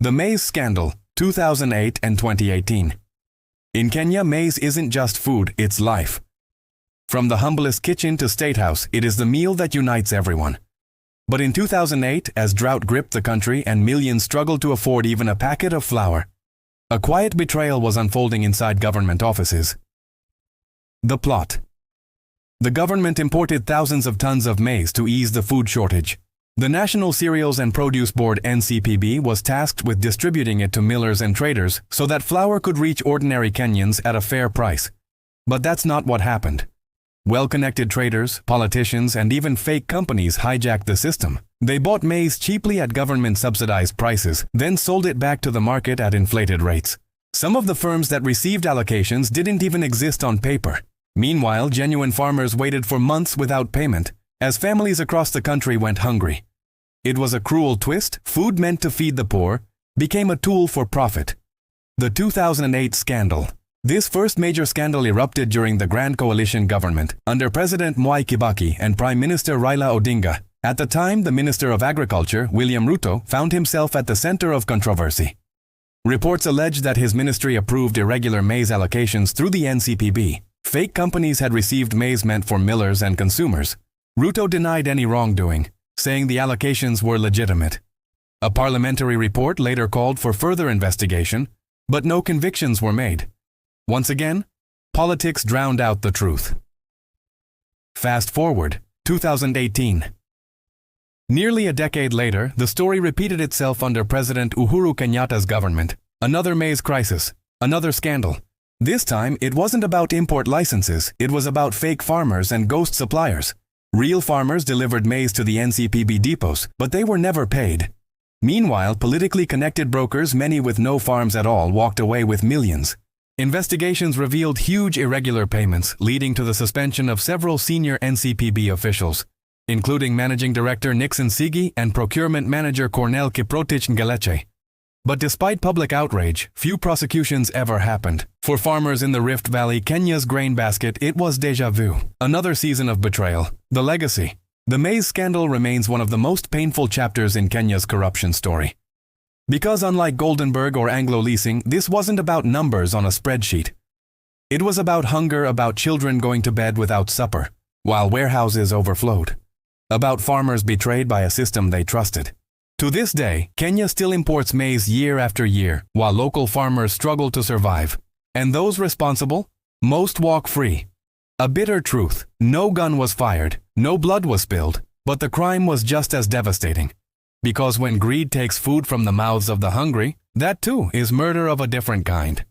The Maize Scandal, 2008 and 2018. In Kenya, maize isn't just food, it's life. From the humblest kitchen to State House, it is the meal that unites everyone. But in 2008, as drought gripped the country and millions struggled to afford even a packet of flour, a quiet betrayal was unfolding inside government offices. The plot. The government imported thousands of tons of maize to ease the food shortage. The National Cereals and Produce Board (NCPB) was tasked with distributing it to millers and traders so that flour could reach ordinary Kenyans at a fair price. But that's not what happened. Well-connected traders, politicians, and even fake companies hijacked the system. They bought maize cheaply at government-subsidized prices, then sold it back to the market at inflated rates. Some of the firms that received allocations didn't even exist on paper. Meanwhile, genuine farmers waited for months without payment, as families across the country went hungry. It was a cruel twist. Food meant to feed the poor became a tool for profit. The 2008 scandal. This first major scandal erupted during the Grand Coalition government under President Mwai Kibaki and Prime Minister Raila Odinga. At the time, the Minister of Agriculture, William Ruto, found himself at the center of controversy. Reports alleged that his ministry approved irregular maize allocations through the NCPB. Fake companies had received maize meant for millers and consumers. Ruto denied any wrongdoing, saying the allocations were legitimate. A parliamentary report later called for further investigation, but no convictions were made. Once again, politics drowned out the truth. Fast forward, 2018. Nearly a decade later, the story repeated itself under President Uhuru Kenyatta's government. Another maize crisis, another scandal. This time, it wasn't about import licenses, it was about fake farmers and ghost suppliers. Real farmers delivered maize to the NCPB depots, but they were never paid. Meanwhile, politically connected brokers, many with no farms at all, walked away with millions. Investigations revealed huge irregular payments, leading to the suspension of several senior NCPB officials, including Managing Director Nixon Sigi and Procurement Manager Cornel Kiprotich Ngeleche. But despite public outrage, few prosecutions ever happened. For farmers in the Rift Valley, Kenya's grain basket, it was déjà vu. Another season of betrayal. The legacy. The maize scandal remains one of the most painful chapters in Kenya's corruption story. Because unlike Goldenberg or Anglo Leasing, this wasn't about numbers on a spreadsheet. It was about hunger, about children going to bed without supper, while warehouses overflowed. About farmers betrayed by a system they trusted. To this day, Kenya still imports maize year after year, while local farmers struggle to survive. And those responsible? Most walk free. A bitter truth. No gun was fired, no blood was spilled, but the crime was just as devastating. Because when greed takes food from the mouths of the hungry, that too is murder of a different kind.